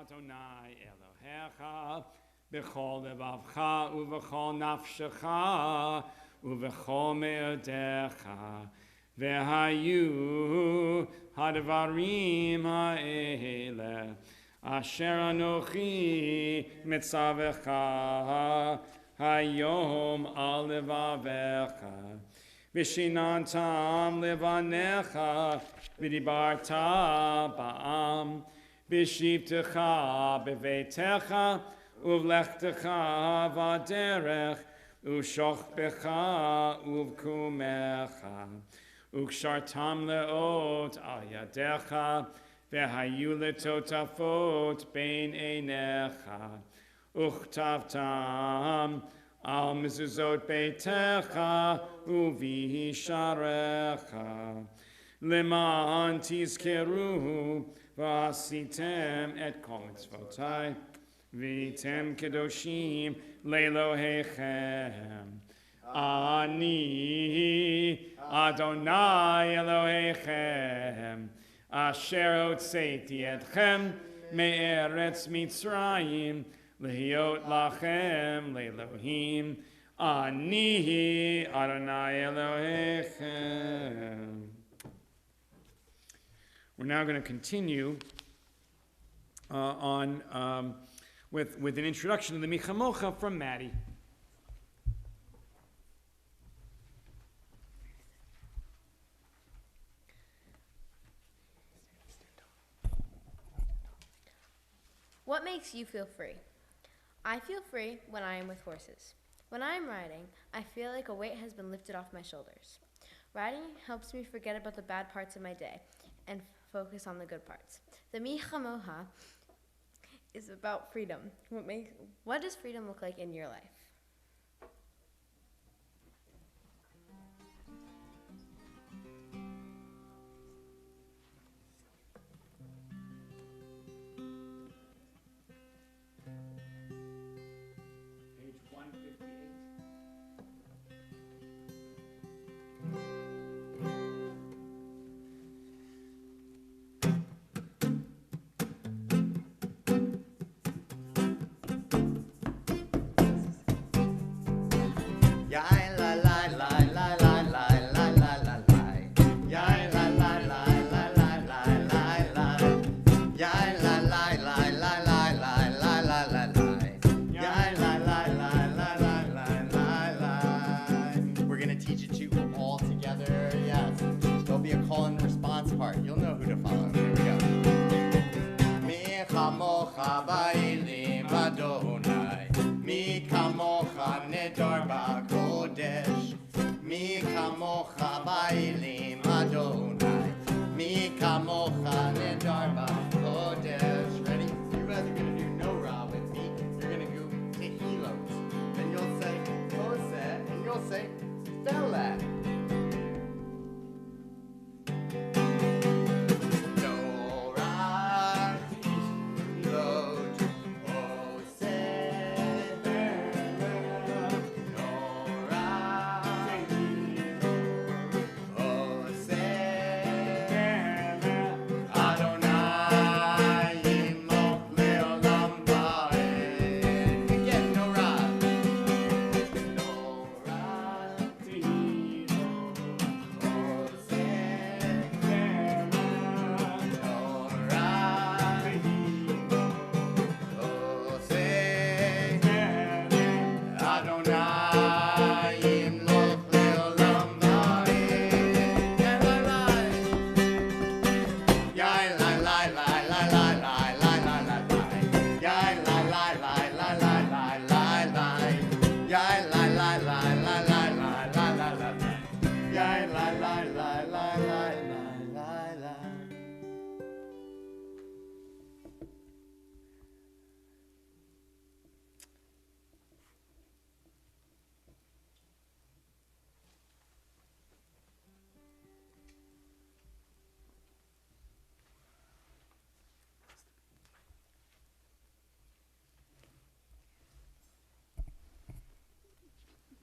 Adonai Elohecha b'chol levavcha uv'chol nafshecha uv'chol me'odecha v'hayu hadvarim ha'ele asher anochi mitzavecha hayom al levavecha v'shinantam levanecha v'dibarta ba'am B'shivtecha b'veitecha uvlechtecha v'aderech u'shochbecha uv'kumecha u'kshartam leot al yadecha v'hayu letotafot bein einecha uchtavtam al mezuzot beitecha u'visharecha leman tizkeru V'asitem et kol mitzvotai, v'item kedoshim le'Elohechem. Ani Adonai Elohechem, asher hotzeiti etchem me'eretz Mitzrayim, lehiot lachem le'Elohim. Ani Adonai Elohechem. We're now going to continue with an introduction to the Michamocha from Maddie. What makes you feel free? I feel free when I am with horses. When I am riding, I feel like a weight has been lifted off my shoulders. Riding helps me forget about the bad parts of my day and focus on the good parts. The Michamocha is about freedom. What does freedom look like in your life? Page 158.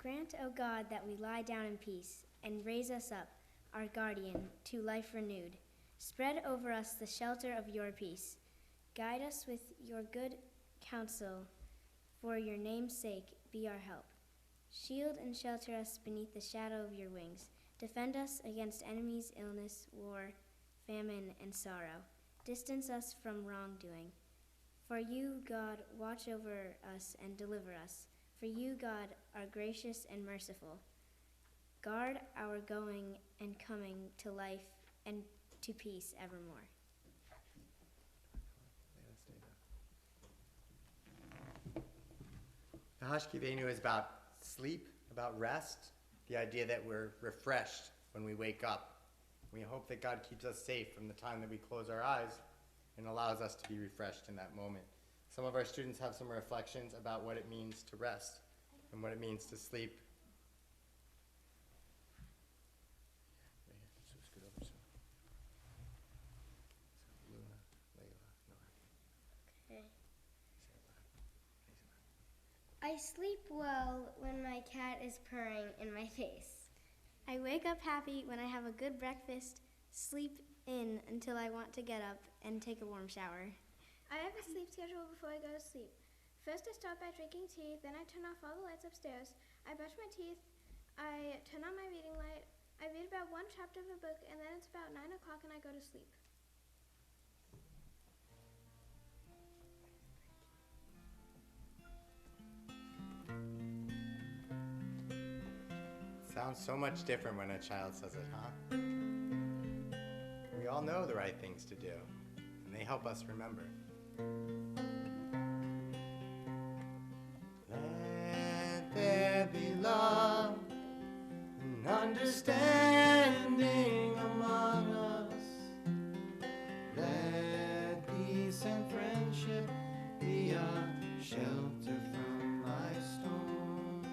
Grant, O God, that we lie down in peace, and raise us up, our guardian, to life renewed. Spread over us the shelter of your peace, Guide us with your good counsel. For your name's sake, be our help. Shield and shelter us beneath the shadow of your wings. Defend us against enemies, illness, war, famine, and sorrow. Distance us from wrongdoing. For you, God, watch over us and deliver us. For you, God, are gracious and merciful. Guard our going and coming to life and to peace evermore. Hashkivenu is about sleep, about rest, the idea that we're refreshed when we wake up. We hope that God keeps us safe from the time that we close our eyes and allows us to be refreshed in that moment. Some of our students have some reflections about what it means to rest and what it means to sleep. I sleep well when my cat is purring in my face. I wake up happy when I have a good breakfast, sleep in until I want to get up and take a warm shower. I have a sleep schedule before I go to sleep. First I start by drinking tea, then I turn off all the lights upstairs. I brush my teeth, I turn on my reading light, I read about one chapter of a book, and then it's about 9 o'clock and I go to sleep. Sounds so much different when a child says it, huh? We all know the right things to do, and they help us remember. Let there be love and understanding among us. Let peace and friendship be our shelter from life's storms.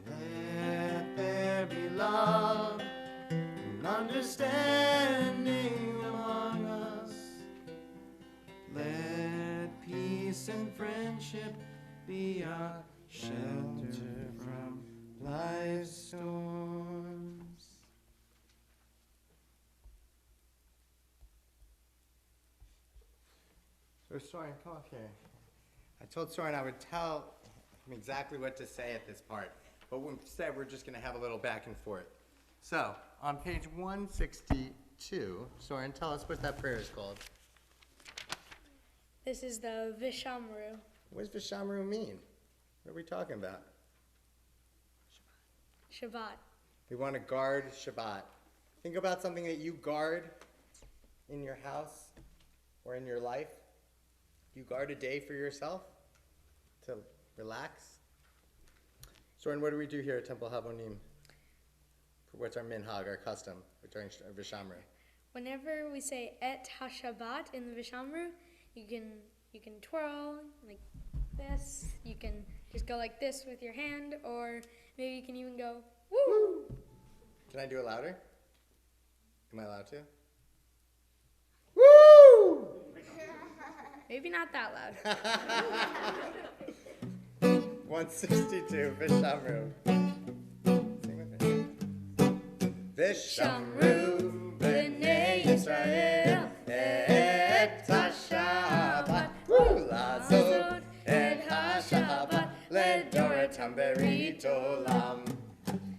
Let there be love and understanding among us. Let peace and friendship be our shelter from life's storms. So Soren, come up here. I told Soren I would tell him exactly what to say at this part, but instead we're just going to have a little back and forth. So, on page 162, Soren, tell us what that prayer is called. This is the Vishamru. What does Vishamru mean? What are we talking about? Shabbat. We want to guard Shabbat. Think about something that you guard in your house or in your life. You guard a day for yourself to relax. Soren, what do we do here at Temple Havonim? What's our minhag, our custom, during Vishamru? Whenever we say Et HaShabbat in the Vishamru, you can twirl like this. You can just go like this with your hand, or maybe you can even go woo. Can I do it louder? Am I allowed to? Woo! Maybe not that loud. 162, Vishamru. Sing with me. Vishamru, B'nai Yisrael, et HaShabbat, Lazot, et HaShabbat, ledoratam berit olam.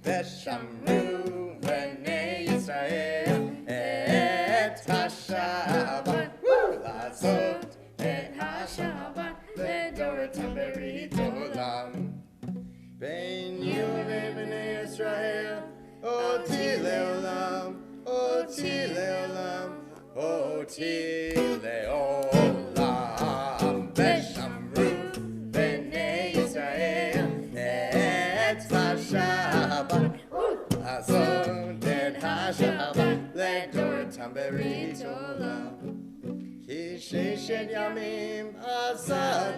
Vishamru, B'nai Yisrael, et HaShabbat, Lazot, et HaShabbat, ledoratam berit olam. Ben B'nai Yisrael, Oti leolam, Oti leolam, Oti leolam. Veshamru, B'nai Yisrael, et HaShabbat, Azot et HaShabbat, ledoratam berit olam. Ki sheshet yamim asa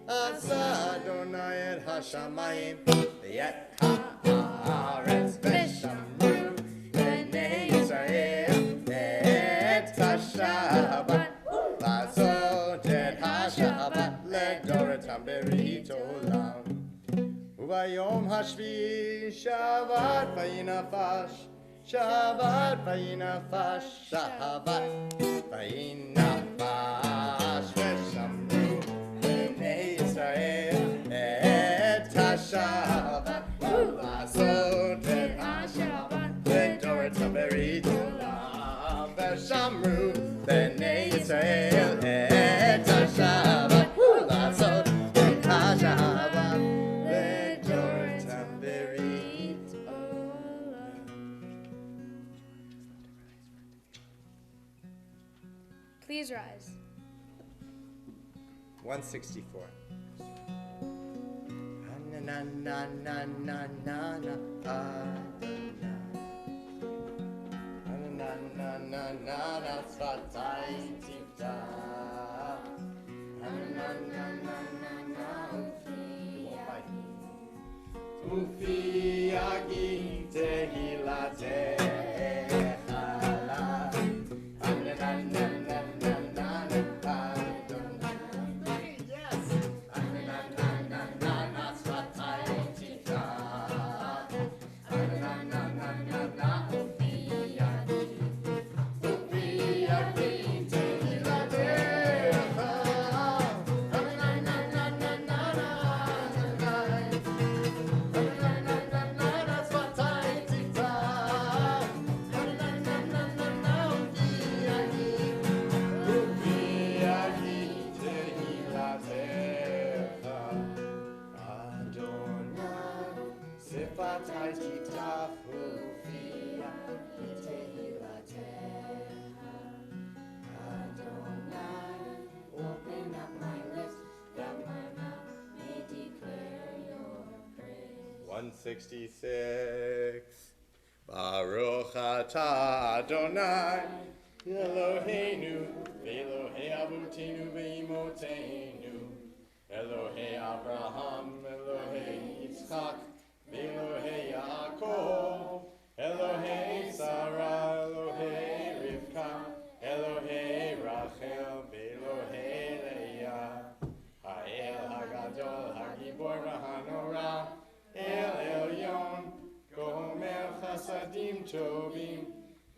Adonai et hashamayim v'yet haaretz v'shamru b'nei Yisrael et HaShabbat lazot et HaShabbat ledoratam berit olam. Ubayom hashvi Shabbat vayinafash Shabbat vayinafash Shabbat vayinafash אמרו בני ישראל את השבת לעשות את השבת לדורתם ברית עולם. Please rise. 164. Na na na na na na na na na na na svatai tifta na na na na na na ufi agi tehilate Open up my lips that my mouth may declare your praise. 166. Baruch atah Adonai Eloheinu Elohei Avotenu ve'imotenu Elohei Abraham Elohei Yitzchak Elohei Yaakov Elohei Sarah Elohei Rivka Elohei Rachel Elohei Leah Ha'el HaGadol HaGibor VaHanorah El Elyon Gomer Chasadim Tovim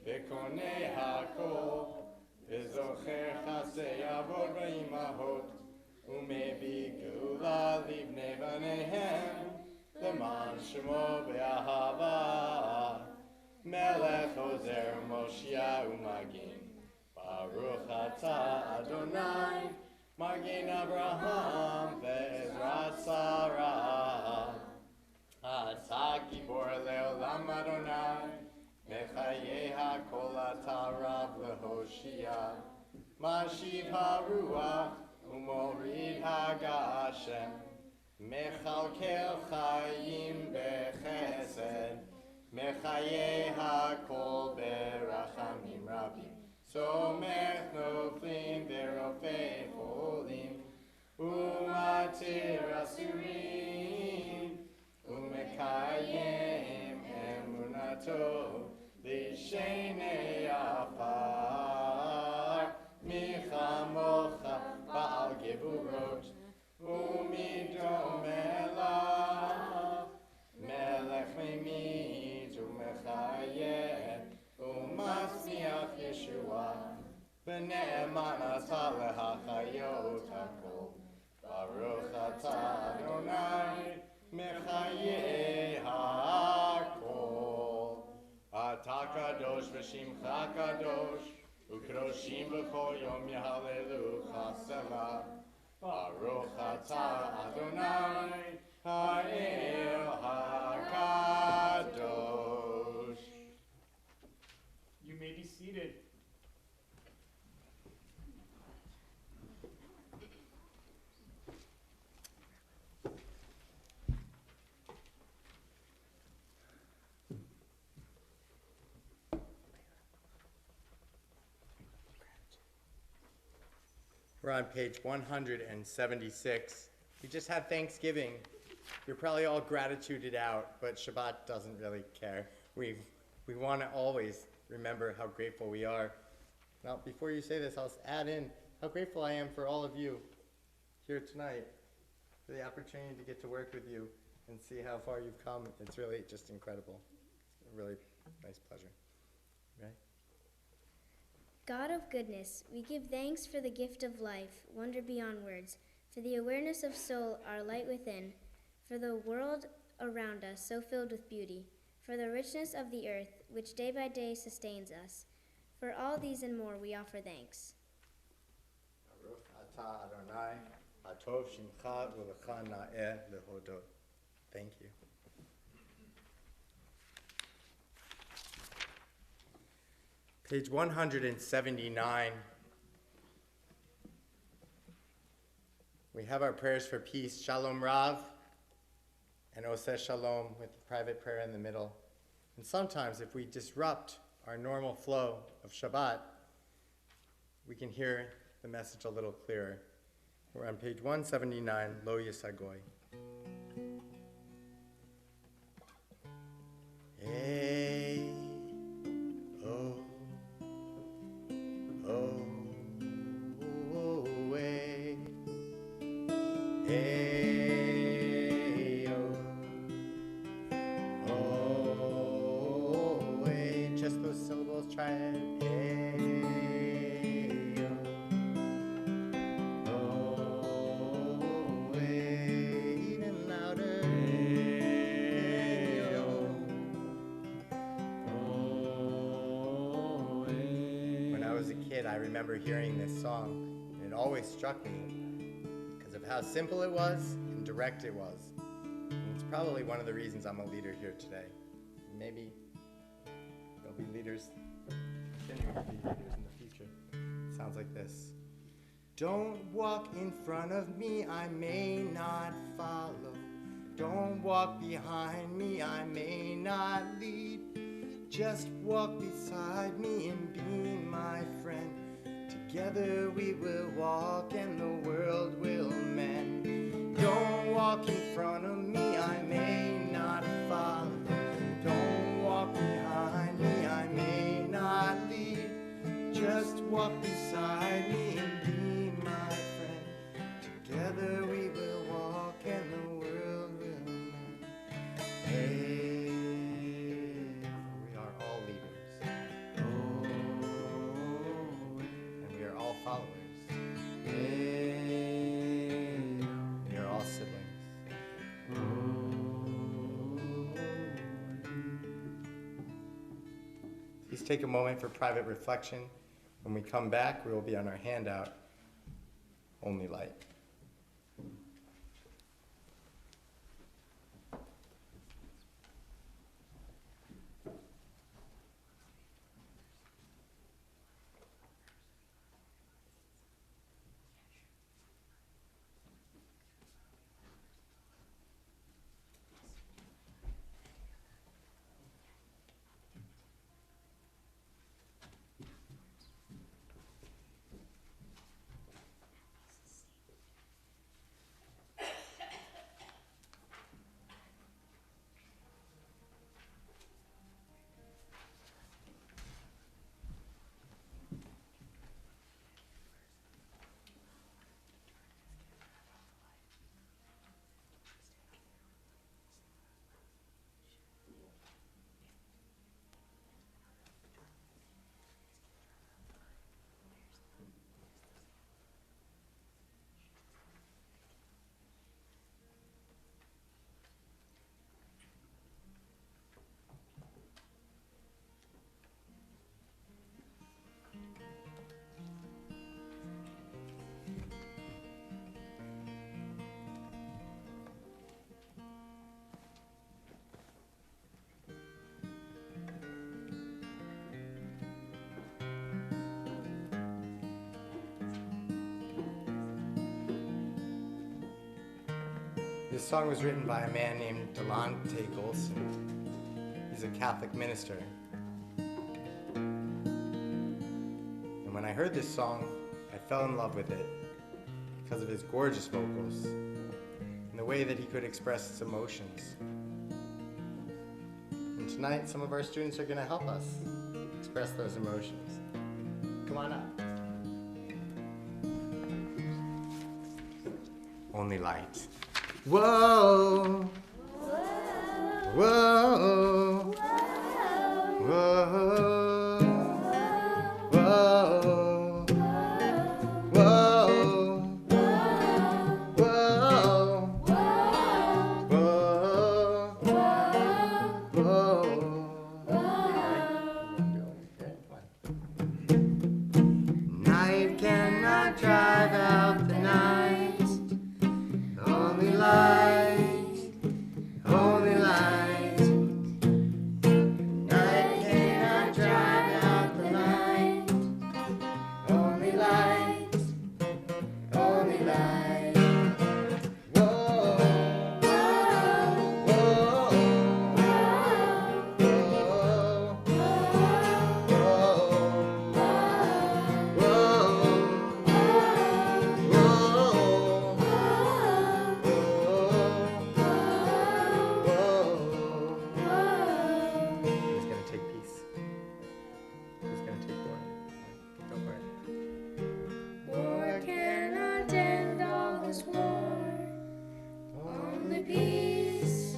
Vekonei HaKol Vezocher Chasei Avot V'imahot Umevi Gula Livnei Banehem Leman Shemo Be'ahava Melech Ozer Moshia Umagin Baruch atah Adonai Magin Abraham Ve'ezrat Sarah Atah Gibor Le'olam Adonai Mechayei HaKol Atah Rav Lehoshia Mashiv HaRuach Umorid HaGashem Mechalkel Chayim Bechesed Mechayei HaKol Berachamim Rabim Somech Noflim Verofei Cholim Umatir Asurim Umekayem Emunato Lishenei Afar Michamocha Baal Geburot Umidrom Melach Melech Memit Umechayeh Umasmiach Yeshua B'ne'eman atah lehachayot hakol Baruch atah Adonai Mechayeh hakol Atah kadosh v'shimcha kadosh Ukroshim b'chol yom yehalelucha selah Baruch atah Adonai Ha'el HaKadosh. You may be seated. We're on page 176. We just had Thanksgiving. You're probably all gratituded out, but Shabbat doesn't really care. We want to always remember how grateful we are. Now, before you say this, I'll add in how grateful I am for all of you here tonight, for the opportunity to get to work with you and see how far you've come. It's really just incredible. It's a really nice pleasure. Right? God of goodness, we give thanks for the gift of life, wonder beyond words, for the awareness of soul, our light within, for the world around us so filled with beauty, for the richness of the earth, which day by day sustains us, For all these and more we offer thanks. Baruch atah Adonai, atov shimcha v'lecha na'eh lehodot. Thank you. Page 179. We have our prayers for peace, Shalom Rav, and Oseh Shalom with the private prayer in the middle. And sometimes if we disrupt our normal flow of Shabbat, we can hear the message a little clearer. We're on page 179, Lo Yisagoy. Hey, oh, oh, oh, hey, hey, oh, oh, hey, just those syllables, try it. Hey, oh, oh, hey, even louder. Hey, oh. When I was a kid, I remember hearing this song, and it always struck me because of how simple it was and direct it was. And it's probably one of the reasons I'm a leader here today. Maybe there'll be leaders, continuing to be leaders in the future. Sounds like this. Don't walk in front of me, I may not follow. Don't walk behind me, I may not lead. Just walk beside me and be my friend. Together we will walk and the world will mend. Don't walk in front of me, I may not follow. Don't walk behind me, I may not lead. Just walk beside me and be my friend. Together we will walk and the world will mend. Hey, we are all leaders. And we are all followers. We are all siblings. Please take a moment for private reflection. When we come back, we will be on our handout, Only Light. This song was written by a man named Delonte Golson. He's a Catholic minister. And when I heard this song, I fell in love with it because of his gorgeous vocals and the way that he could express his emotions. And tonight, some of our students are going to help us express those emotions. Come on up. Only Light. Whoa, whoa, whoa, whoa, whoa, whoa, whoa. drive out the night. Only light, only light. Night cannot drive out the night. Only light, only light. Whoa, whoa, whoa, Who's gonna take peace? Who's gonna take war? Go for it. War cannot end all this war. Only peace,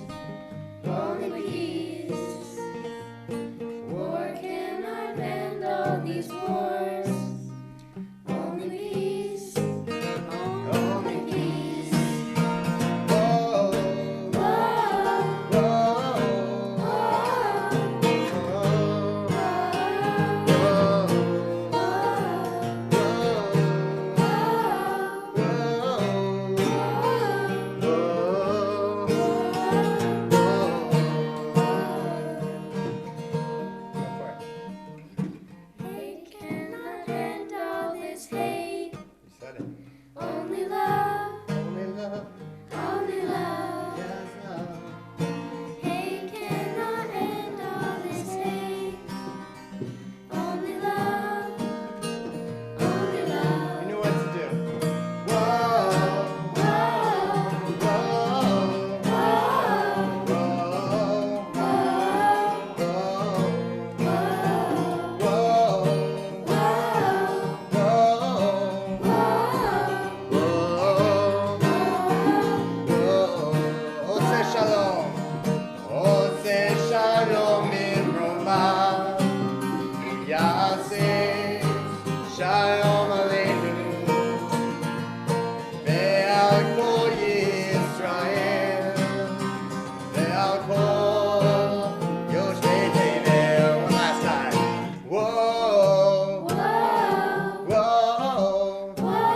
only peace. War cannot end all these wars. Only peace, only peace. Whoa, Whoa, whoa, hate cannot end all this hate. You said it. Only love, Only love, only love. yes, love. Hate cannot end all this hate. Only love, only love. You know what to do. Whoa, Whoa, whoa, whoa, Ose shalom, ose shalom imroma, yase shalom aleinu, ve'al kol Yisrael, ve'al kol yoshvei tevel. One last time. Whoa, whoa, whoa, whoa,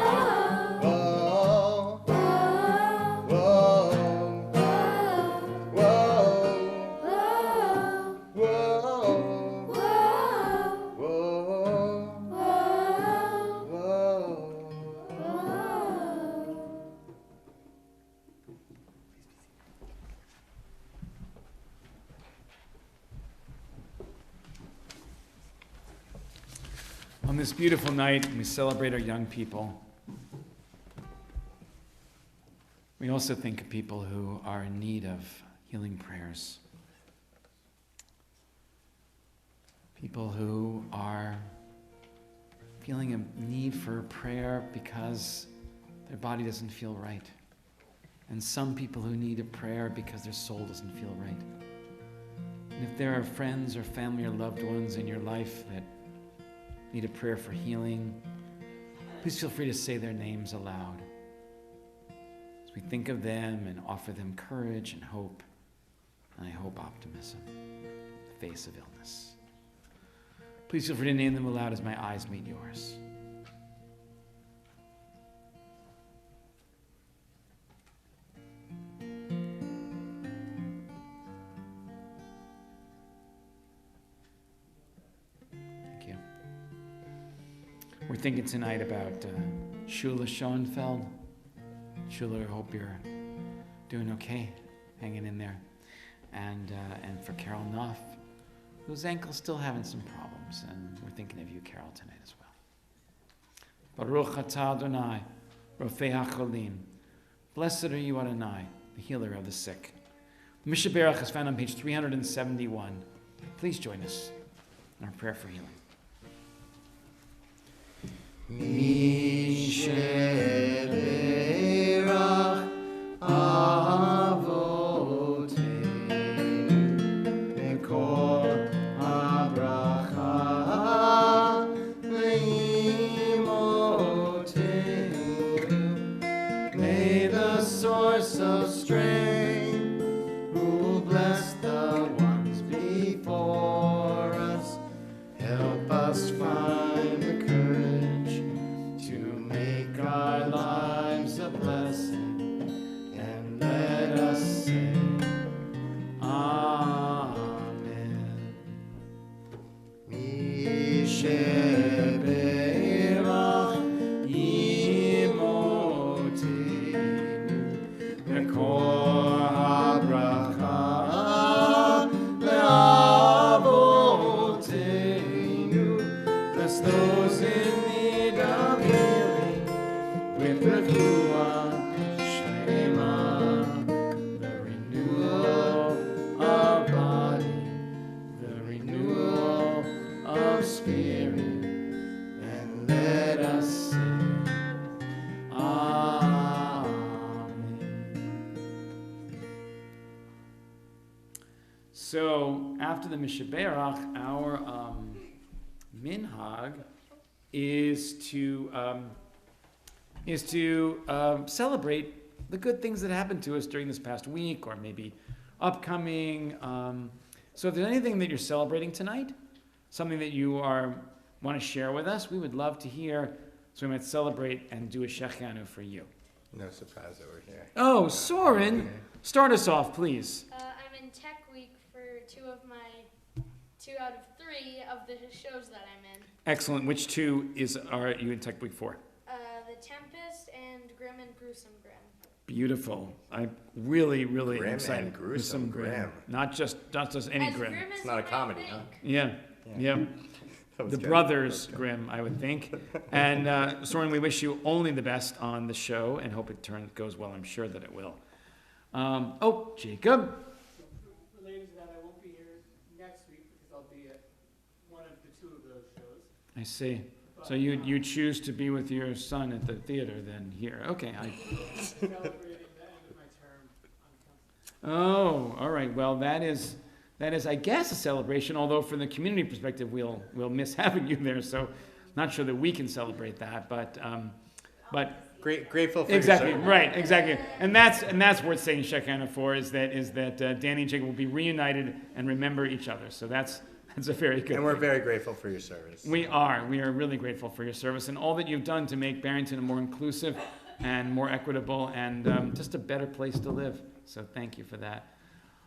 whoa, whoa, whoa, whoa, whoa, whoa, whoa, whoa, whoa. whoa. On this beautiful night, we celebrate our young people. We also think of people who are in need of healing prayers. People who are feeling a need for prayer because their body doesn't feel right. And some people who need a prayer because their soul doesn't feel right. And if there are friends or family or loved ones in your life that need a prayer for healing, please feel free to say their names aloud as we think of them and offer them courage and hope, and I hope optimism in the face of illness. Please feel free to name them aloud as my eyes meet yours. Thank you. We're thinking tonight about Shula Schoenfeld. Shula, I hope you're doing okay, hanging in there. And for Carol Nuff, whose ankle's still having some problems, and we're thinking of you, Carol, tonight as well. Baruch atah Adonai, Rofei HaCholim. Blessed are you, Adonai, the healer of the sick. The Mishnah Berach is found on page 371. Please join us in our prayer for healing. May the source of strength, who will bless the ones before us, help us find the courage to make So after the Mishaberach, our minhag is to celebrate the good things that happened to us during this past week, or maybe upcoming. So if there's anything that you're celebrating tonight, something that you want to share with us, we would love to hear, so we might celebrate and do a shechanu for you. No surprise over here. Oh, Soren, start us off, please. I'm in Tech Week for 2 out of 3 of the shows that I'm in. Excellent. Which 2 are you in Tech Week for? The Tempest and Grim and Gruesome Grim. Beautiful. I really, really Grim am excited. and Gruesome Grim. Not just any As Grim. grim as It's not a you comedy, might huh? think. Yeah. That was The good. brothers Grimm, I would think. And Soren, we wish you only the best on the show and hope it goes well. I'm sure that it will. Jacob. Related to that, I won't be here next week because I'll be at one of the 2 of those shows. I see. So you choose to be with your son at the theater than here. Okay. Celebrating the end of my term on council. Oh, all right. Well, that is, I guess, a celebration. Although, from the community perspective, we'll miss having you there. So, not sure that we can celebrate that. But Grateful for exactly your service. right, exactly. And that's worth saying Shekinah for. Is that Danny and Jacob will be reunited and remember each other. So that's a very good. And we're thing. very grateful for your service. We are really grateful for your service and all that you've done to make Barrington a more inclusive and more equitable and just a better place to live. So thank you for that.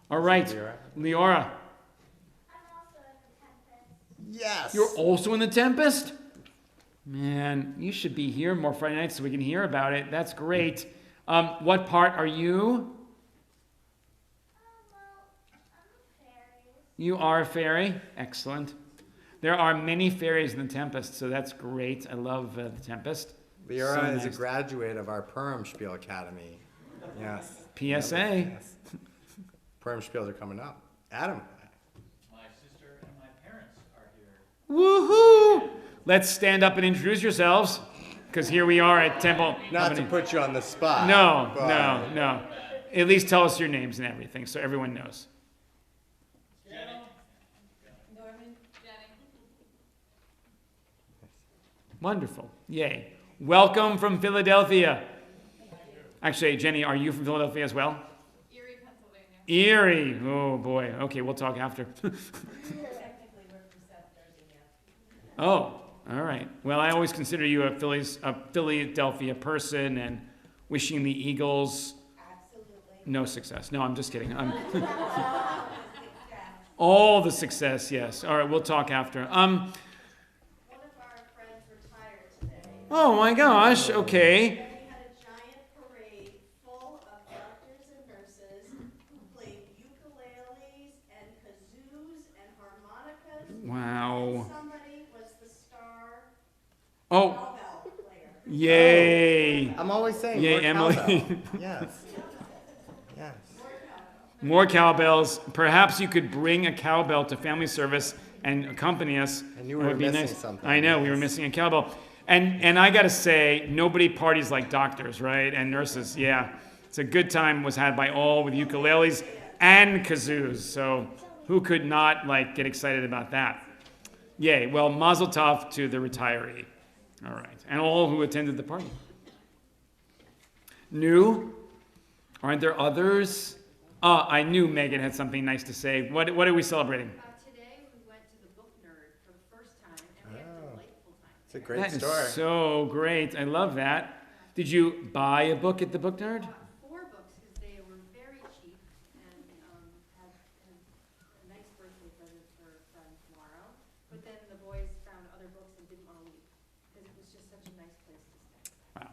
All right, Leora. I'm also in the Tempest. Yes. You're also in the Tempest? Man, you should be here more Friday nights so we can hear about it. That's great. What part are you? I'm a fairy. You are a fairy? Excellent. There are many fairies in the Tempest, so that's great. I love the Tempest. Leora So is a nice. graduate of our Purimspiel Academy. Yes. PSA. Yes. Purimspiels are coming up. Adam. My sister and my parents are here. Woohoo! Let's stand up and introduce yourselves, because here we are at Temple. Not to put you on the spot. No. but- At least tell us your names and everything, so everyone knows. Wonderful. Yay. Welcome from Philadelphia. Actually, Jenny, are you from Philadelphia as well? Erie, Pennsylvania. Erie. Oh, boy. Okay, we'll talk after. Technically, we're from South Jersey now. Oh, all right. Well, I always consider you a Philadelphia person and wishing the Eagles no success. No, I'm just kidding. All the success, yes. All right, we'll talk after. One of our friends retired today. Oh my gosh. Okay. And we had a giant parade full of doctors and nurses who played ukuleles and kazoos and harmonicas. Wow. And somebody was the star Oh, cowbell player. yay. I'm always saying Yay, more Emily. cowbell. Yes. Yes. More cowbells. Perhaps you could bring a cowbell to family service and accompany us. I knew It we were would be missing nice. something. I know, we were Yes. missing a cowbell. And I got to say, nobody parties like doctors, right? And nurses, yeah. It's a good time was had by all with ukuleles and kazoos. So who could not get excited about that? Yay. Well, mazel tov to the retiree. All right. And all who attended the party. New? Aren't there others? I knew Megan had something nice to say. What are we celebrating? Today we went to the Book Nerd for the first time and we had a delightful time. It's a great That is story. so great. I love that. Did you buy a book at the Book Nerd? Bought 4 books because they were very cheap and had a nice birthday present for a friend tomorrow. But then the boys found other books and didn't want to leave because it was just such a nice place to stay.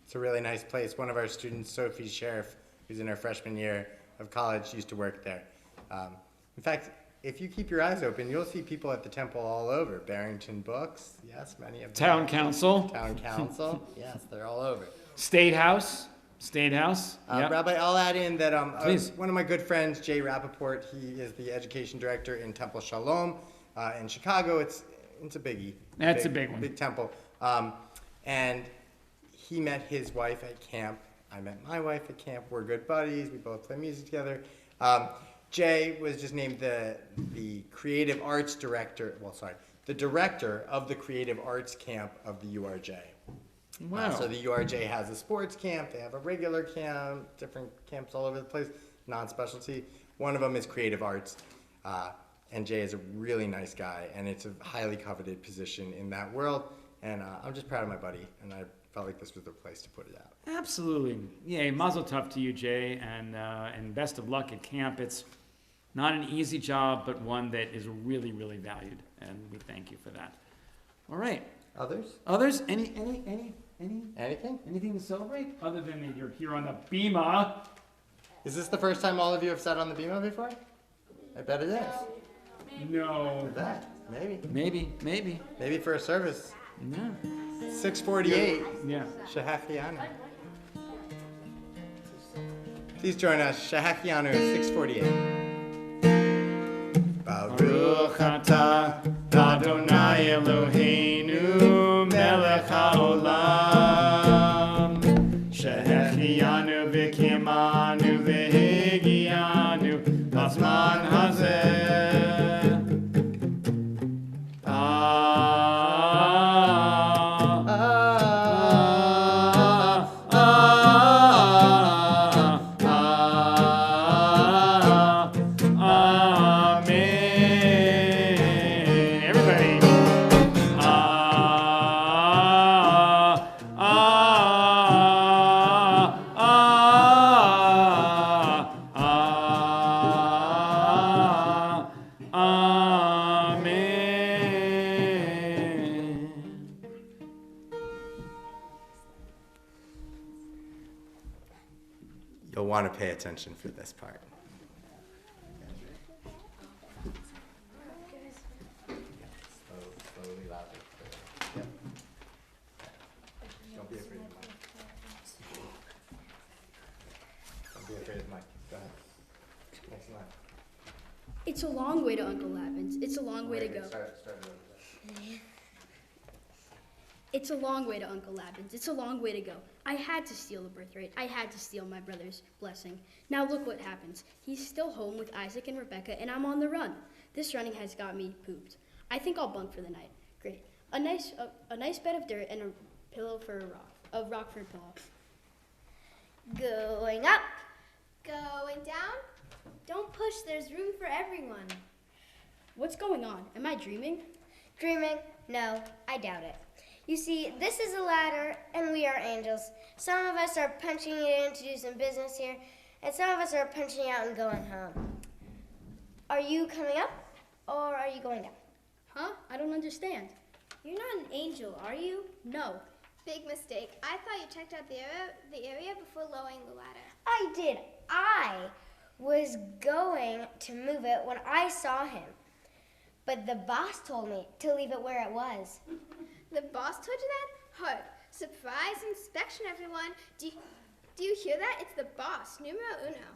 It's a really nice place. One of our students, Sophie Sheriff, who's in her freshman year of college, used to work there. In fact, if you keep your eyes open, you'll see people at the temple all over. Barrington Books, yes, many of them. Town Council? Town Council, yes, they're all over. State House? Yep. Rabbi, I'll add in that Please. one of my good friends, Jay Rappaport, he is the education director in Temple Shalom in Chicago. It's a biggie. That's a big one. Big temple. And he met his wife at camp. I met my wife at camp. We're good buddies. We both play music together. Jay was just named the creative arts director. Well, sorry, the director of the creative arts camp of the URJ. Wow. So the URJ has a sports camp. They have a regular camp. Different camps all over the place. Non-specialty. One of them is creative arts. And Jay is a really nice guy, and it's a highly coveted position in that world. And I'm just proud of my buddy, and I felt like this was the place to put it out. Absolutely. Yeah, mazel tov to you, Jay, and best of luck at camp. It's not an easy job, but one that is really, really valued, and we thank you for that. All right. Others? Others? Anything to celebrate other than that you're here on the bima? Is this the first time all of you have sat on the bima before? I bet it is. No. I bet. Maybe. Maybe for a service. No. 648. Yeah. Shahachianu. Please join us. Shahachianu 648. Baruch atah Adonai Eloheinu melech haolam shehechianu v'kimanu v'higianu lazman hazeh. You'll want to pay attention for this part. Slowly, loudly. Yep. Don't be afraid of the mic. Don't be afraid of the mic. Go ahead. Next line. It's a long way to Uncle Lavin's. It's a long way to go. Start over. It's a long way to Uncle Lavin's. It's a long way to go. I had to steal the birthright. I had to steal my brother's blessing. Now look what happens. He's still home with Isaac and Rebecca, and I'm on the run. This running has got me pooped. I think I'll bunk for the night. Great. A nice bed of dirt and a pillow for a rock. A rock for a pillow. Going up. Going down? Don't push, there's room for everyone. What's going on? Am I dreaming? Dreaming? No, I doubt it. You see, this is a ladder, and we are angels. Some of us are punching it in to do some business here, and some of us are punching out and going home. Are you coming up, or are you going down? Huh? I don't understand. You're not an angel, are you? No. Big mistake. I thought you checked out the area before lowering the ladder. I did. I was going to move it when I saw him. But the boss told me to leave it where it was. The boss told you that? Hard. Surprise inspection, everyone. Do you hear that? It's the boss, numero uno.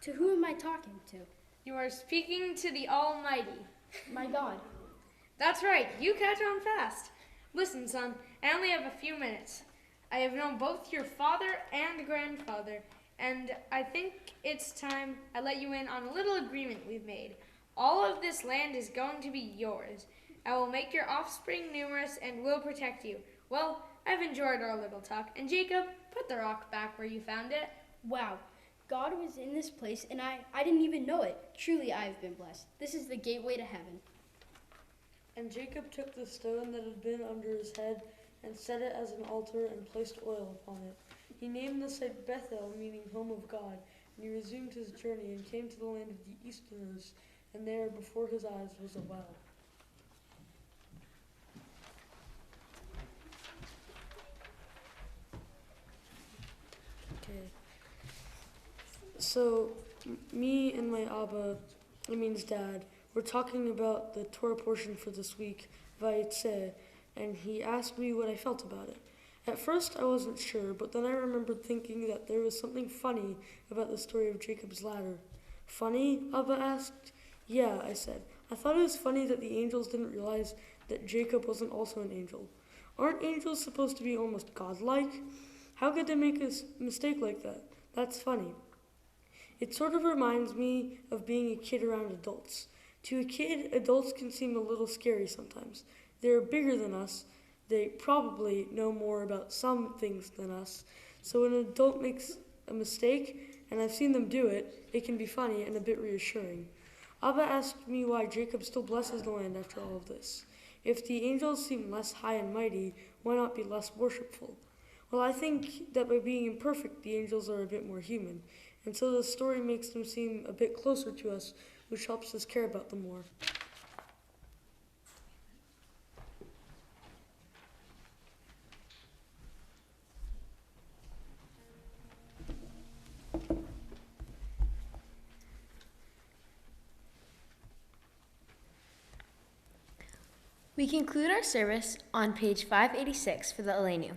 To who am I talking to? You are speaking to the Almighty. My God. That's right, you catch on fast. Listen, son, I only have a few minutes. I have known both your father and grandfather, and I think it's time I let you in on a little agreement we've made. All of this land is going to be yours. I will make your offspring numerous and will protect you. Well, I've enjoyed our little talk. And Jacob, put the rock back where you found it. Wow. God was in this place, and I didn't even know it. Truly, I have been blessed. This is the gateway to heaven. And Jacob took the stone that had been under his head and set it as an altar and placed oil upon it. He named the site Bethel, meaning home of God, and he resumed his journey and came to the land of the Easterners, and there before his eyes was a well. Okay. So, me and my Abba, it means Dad, we're talking about the Torah portion for this week, Vayetze, and he asked me what I felt about it. At first, I wasn't sure, but then I remembered thinking that there was something funny about the story of Jacob's ladder. Funny? Abba asked. Yeah, I said. I thought it was funny that the angels didn't realize that Jacob wasn't also an angel. Aren't angels supposed to be almost godlike? How could they make a mistake like that? That's funny. It sort of reminds me of being a kid around adults. To a kid, adults can seem a little scary sometimes. They're bigger than us. They probably know more about some things than us. So when an adult makes a mistake, and I've seen them do it, it can be funny and a bit reassuring. Abba asked me why Jacob still blesses the land after all of this. If the angels seem less high and mighty, why not be less worshipful? Well, I think that by being imperfect, the angels are a bit more human, and so the story makes them seem a bit closer to us, which helps us care about them more. We conclude our service on page 586 for the Elenu.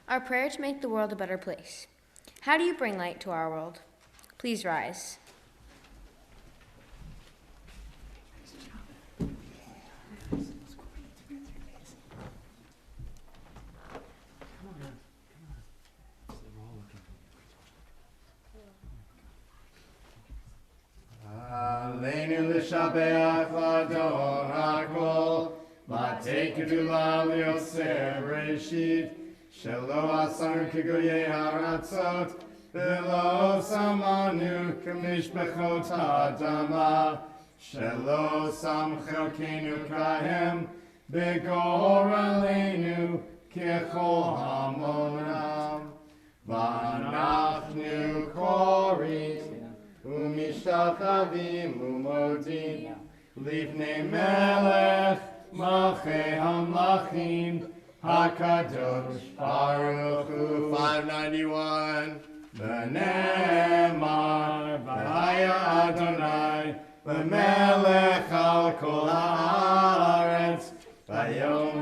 Our prayer to make the world a better place. How do you bring light to our world? Please rise. Aleinu l'shabeach l'adon hakol, v'atei kedula li'oseh b'reshit, shelo asanu kegoyei haratzot, v'lo samanu k'mishpachot ha'adama, shelo sam chelkeinu kahem, b'goraleinu kechol hamonam, v'anachnu korim, ומשתחווים ומודים לפני מלך מלכי המלכים הקדוש ברוך הוא. 591 ונאמר והיה אדוני למלך על כל הארץ ביום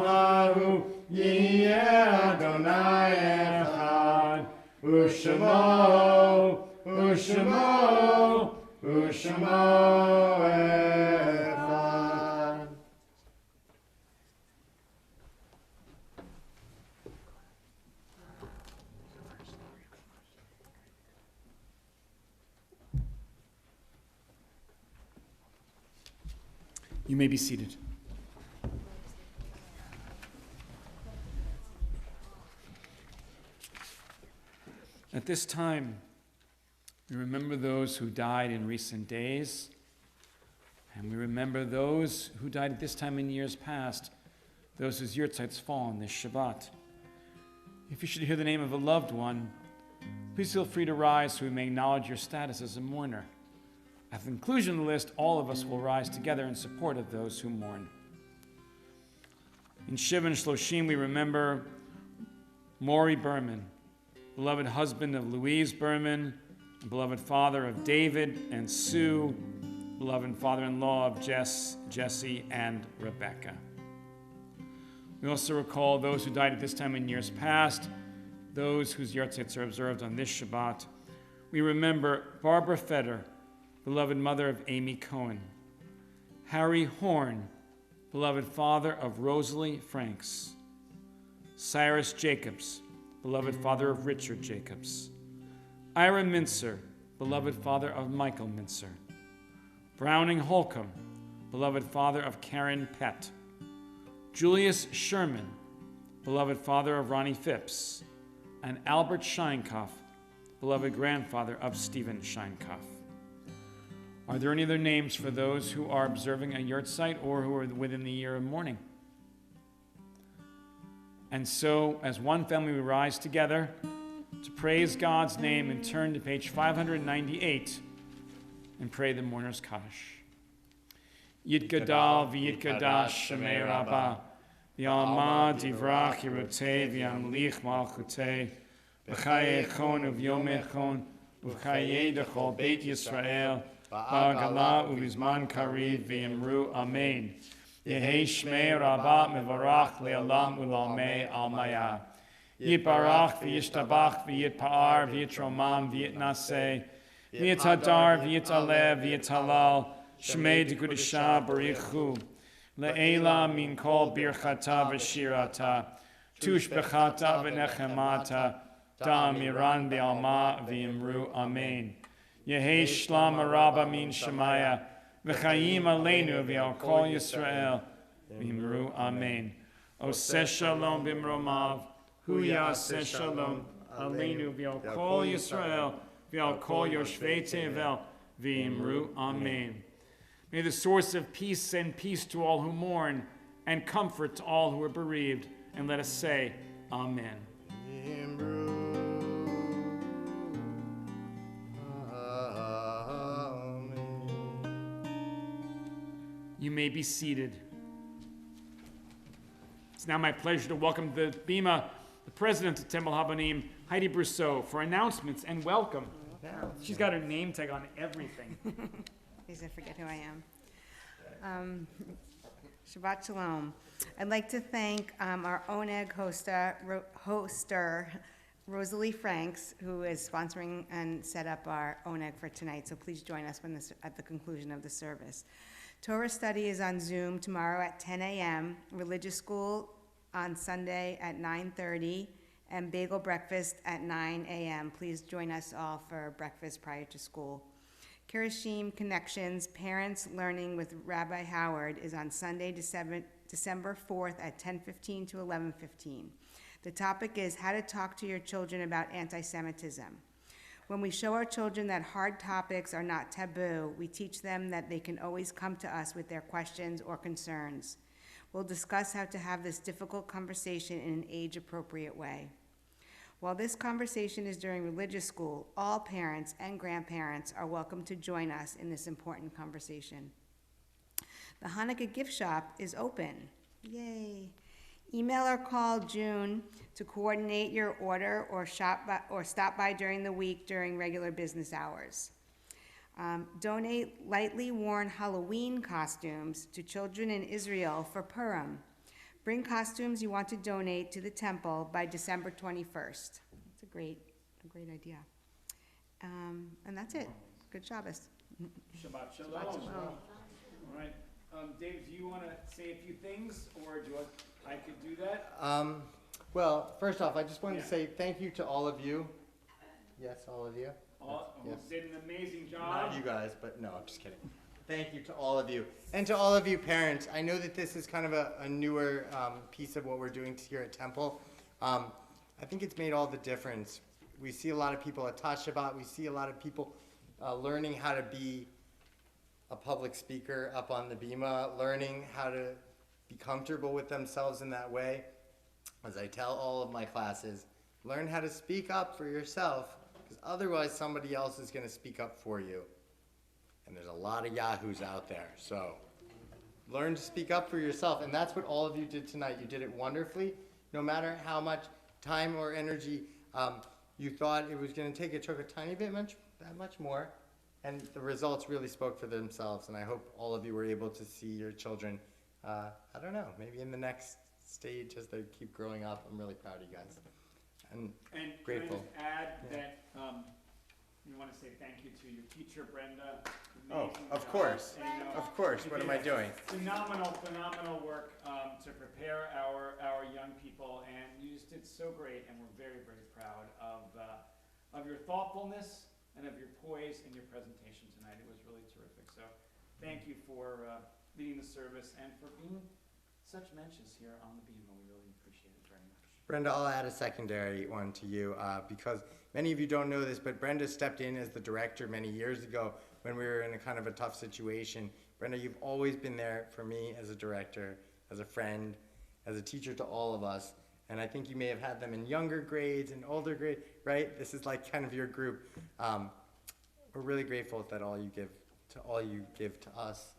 ההוא יהיה אדוני אחד Ushmo Echad. You may be seated. At this time, we remember those who died in recent days, and we remember those who died at this time in years past, those whose yurtzites fall on this Shabbat. If you should hear the name of a loved one, please feel free to rise so we may acknowledge your status as a mourner. At the conclusion of the list, all of us will rise together in support of those who mourn. In Shivan Shloshim, we remember Maury Berman, beloved husband of Louise Berman, beloved father of David and Sue, beloved father-in-law of Jesse and Rebecca. We also recall those who died at this time in years past, those whose yahrzeit are observed on this Shabbat. We remember Barbara Feder, beloved mother of Amy Cohen, Harry Horn, beloved father of Rosalie Franks, Cyrus Jacobs, beloved father of Richard Jacobs, Ira Mincer, beloved father of Michael Mincer, Browning Holcomb, beloved father of Karen Pett, Julius Sherman, beloved father of Ronnie Phipps, and Albert Scheinkoff, beloved grandfather of Stephen Scheinkoff. Are there any other names for those who are observing a yahrzeit or who are within the year of mourning? And so, as one family, we rise together to praise God's name and turn to page 598 and pray the mourner's Kaddish. Yitgadal v'yitgadash Shemei Rabbah v'yalma divrach Yerotei v'yamlich malchutei v'chaye echon uv'yom echon uv'chaye dechol Beit Yisrael ba'agala uv'izman kariv v'yimru Amen. Yehei Shmei Rabbah mevarach le'olam u'lamei almaya. Yitbarach v'yishtabach v'yitpa'ar v'yitromam v'yitnaseh v'yitadar v'yitalev v'yitalal Shmei d'Kudusha barichu le'ela min kol birchata v'shirata tushbechata v'nechemata Da'amiran bi'alma v'imru amen. Yehi shlam rabba min shemaya, v'chayim aleinu v'al kol Yisrael, v'imru amen. Oseh shalom b'mromav, hu yaseh shalom aleinu v'al kol Yisrael, v'al kol yoshvei tevel, v'imru amen. May the source of peace send peace to all who mourn, and comfort to all who are bereaved. And let us say, Amen. You may be seated. It's now my pleasure to welcome the Bima, the president of Temple Habanim, Heidi Brousseau, for announcements and welcome. She's got her name tag on everything. Please don't forget who I am. Shabbat Shalom. I'd like to thank our Oneg hoster, Rosalie Franks, who is sponsoring and set up our Oneg for tonight. So please join us at the conclusion of the service. Torah study is on Zoom tomorrow at 10 a.m., religious school on Sunday at 9:30, and bagel breakfast at 9 a.m. Please join us all for breakfast prior to school. Kirishim Connections, Parents Learning with Rabbi Howard is on Sunday, December 4th at 10:15 to 11:15. The topic is how to talk to your children about anti-Semitism. When we show our children that hard topics are not taboo, we teach them that they can always come to us with their questions or concerns. We'll discuss how to have this difficult conversation in an age-appropriate way. While this conversation is during religious school, all parents and grandparents are welcome to join us in this important conversation. The Hanukkah gift shop is open. Yay. Email or call June to coordinate your order or stop by during the week during regular business hours. Donate lightly worn Halloween costumes to children in Israel for Purim. Bring costumes you want to donate to the temple by December 21st. That's a great idea. And that's it. Good Shabbos. Shabbat shalom. All right. Dave, do you want to say a few things, or do I could do that? Well, first off, I just wanted to say thank you to all of you. Yes, all of you. Yes. Did an amazing job. Not you guys, but no, I'm just kidding. Thank you to all of you. And to all of you parents. I know that this is kind of a newer piece of what we're doing here at Temple. I think it's made all the difference. We see a lot of people at Tash Shabbat. We see a lot of people learning how to be a public speaker up on the Bima, learning how to be comfortable with themselves in that way. As I tell all of my classes, learn how to speak up for yourself, because otherwise somebody else is going to speak up for you. And there's a lot of yahoos out there, so learn to speak up for yourself, and that's what all of you did tonight. You did it wonderfully. No matter how much time or energy you thought it was going to take, it took a tiny bit that much more. And the results really spoke for themselves, and I hope all of you were able to see your children, I don't know, maybe in the next stage as they keep growing up. I'm really proud of you guys. And grateful. Can I just add that we want to say thank you to your teacher, Brenda. Oh, of course. Of course. What am I doing? Phenomenal work to prepare our young people, and you just did so great, and we're very, very proud of your thoughtfulness and of your poise in your presentation tonight. It was really terrific. So thank you for leading the service and for being such mentions here on the Bima. We really appreciate it very much. Brenda, I'll add a secondary one to you because many of you don't know this, but Brenda stepped in as the director many years ago when we were in a kind of a tough situation. Brenda, you've always been there for me as a director, as a friend, as a teacher to all of us. And I think you may have had them in younger grades and older grades, right? This is like kind of your group. We're really grateful that all you give to us.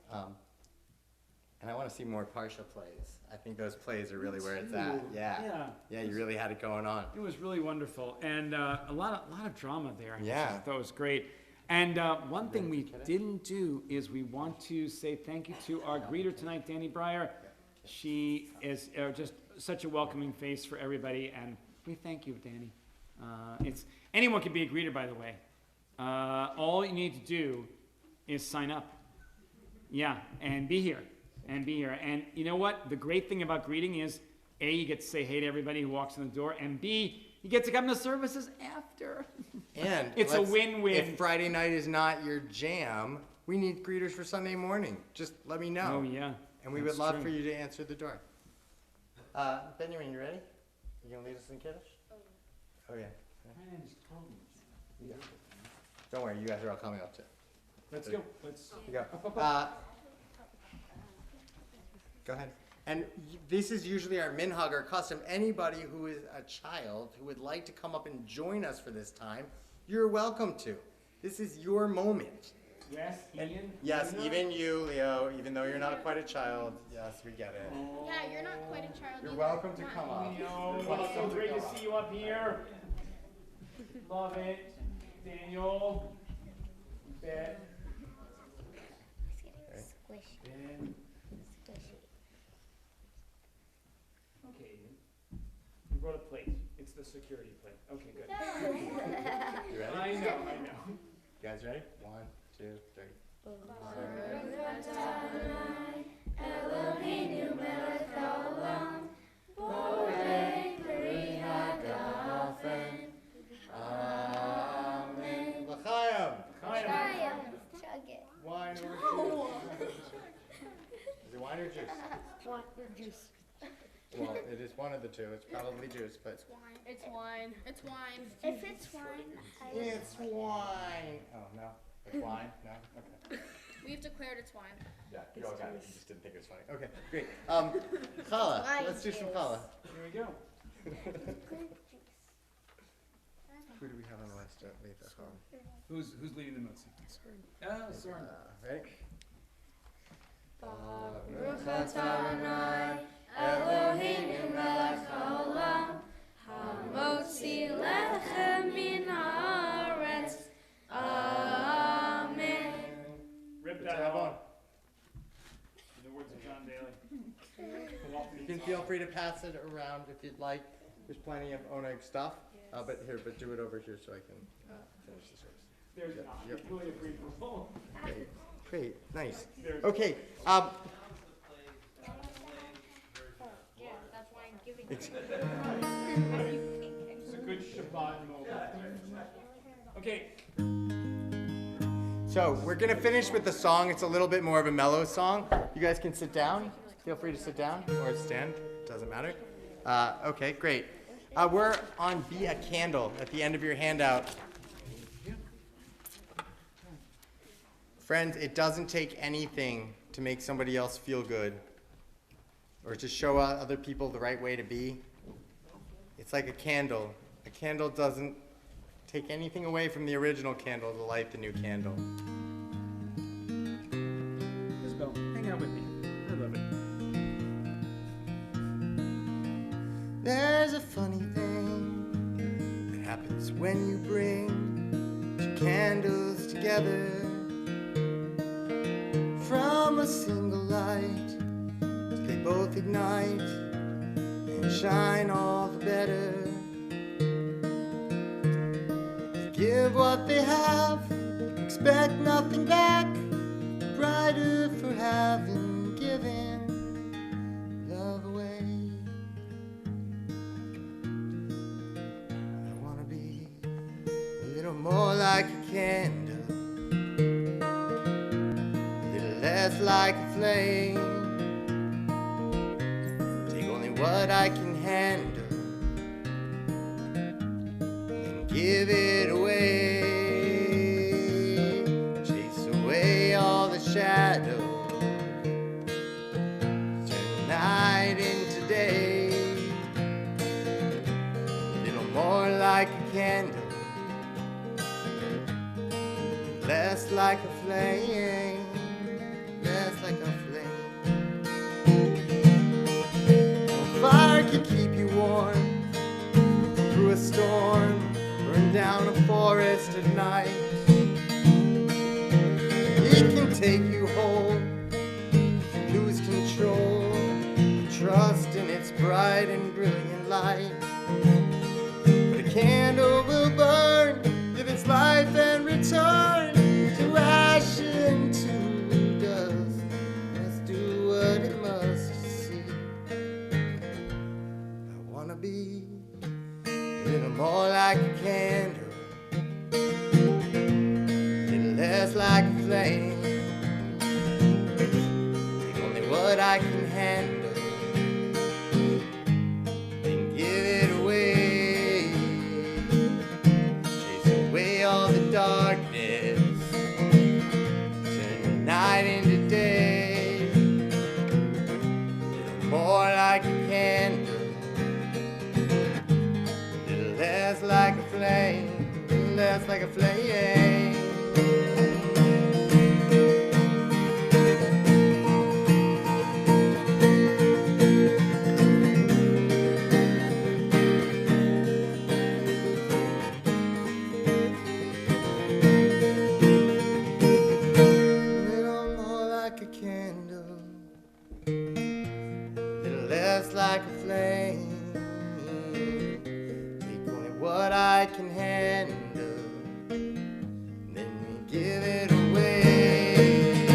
And I want to see more Parsha plays. I think those plays are really where it's at. Yeah, you really had it going on. It was really wonderful, and a lot of drama there. Yeah. I thought it was great. And one thing we didn't do is we want to say thank you to our greeter tonight, Danny Breyer. She is just such a welcoming face for everybody, and we thank you, Danny. Anyone can be a greeter, by the way. All you need to do is sign up. Yeah, and be here. And you know what? The great thing about greeting is, A, you get to say hey to everybody who walks in the door, and B, You get to come to services after. And It's a win-win. If Friday night is not your jam, we need greeters for Sunday morning. Just let me know. Oh, yeah. And we would love for you to answer the door. Benjamin, you ready? You gonna lead us in Kiddush? Oh, yeah. Don't worry, you guys are all coming up too. Let's go. Let's go. Go ahead. And this is usually our minhag, our custom. Anybody who is a child who would like to come up and join us for this time, you're welcome to. This is your moment. Yes, Ian? Yes, even you, Leo, even though you're not quite a child. Yes, we get it. Yeah, you're not quite a child. You're either. welcome to come up. Leo, it's so great to see you up here. Love it. Daniel. Bet. Ben. Okay, Ian. You brought a plate. It's the security plate. Okay, good. You ready? I know. You guys ready? 1, 2, 3. Amen. L'chaim. Chug it. Wine or juice? Is it wine or juice? Wine or juice? Well, it is one of the two. It's probably juice, but It's wine. It's wine. If it's wine, it's wine. Oh no, it's wine. No, okay. We've declared it's wine. Yeah, you all got it. You just didn't think it was funny. Okay, great. Challah. Let's do some challah. Here we go. Who do we have on the list? Leave that home. Who's leading the motion? Soren. Ready? Baruch atah Adonai, Eloheinu melech haolam, hamotzi lechem min haaretz. Amen. Rip that out. In the words of John Daly. You can feel free to pass it around if you'd like. There's plenty of Oneg stuff. But do it over here so I can finish the service. There's not. Yep. It's really a free roll. Great, nice. There's Okay. Yeah, that's why I'm giving It's a good Shabbat moment. Okay. So we're gonna finish with the song. It's a little bit more of a mellow song. You guys can sit down. Feel free to sit down or stand. Doesn't matter. Okay, great. We're on Be a Candle at the end of your handout. Friends, it doesn't take anything to make somebody else feel good or to show other people the right way to be. It's like a candle. A candle doesn't take anything away from the original candle to light the new candle. Isabel, hang out with me. I love it. There's a funny thing that happens when you bring two candles together from a single light. They both ignite and shine all the better. They give what they have, expect nothing back, brighter for having given love away. I wanna be a little more like a candle, a little less like a flame. Take only what I can handle and give it away. Chase away all the shadows, turn night into day. A little more like a candle, less like a flame, less like a flame. Fire can keep you warm through a storm, burn down a forest at night. It can take you home, lose control, trust in its bright and brilliant light. But a candle will burn, give its life and return to ash into dust. Must do what it must to see. I wanna be a little more like a candle, little less like a flame. Take only what I can handle, then give it away. Chase away all the darkness, turn the night into day. Little more like a candle, little less like a flame, little less like a flame. Little more like a candle, little less like a flame. Take only what I can handle, then we give it away.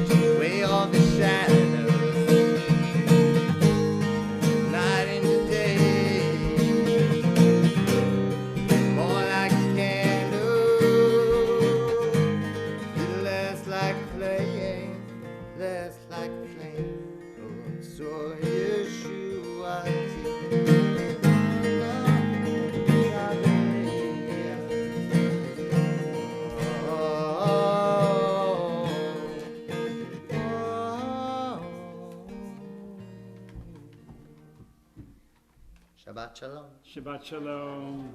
Take away all the shadows, night into day. More like a candle, little less like a flame, less like a flame. Oh, so Yeshua. Shabbat shalom. Shabbat shalom.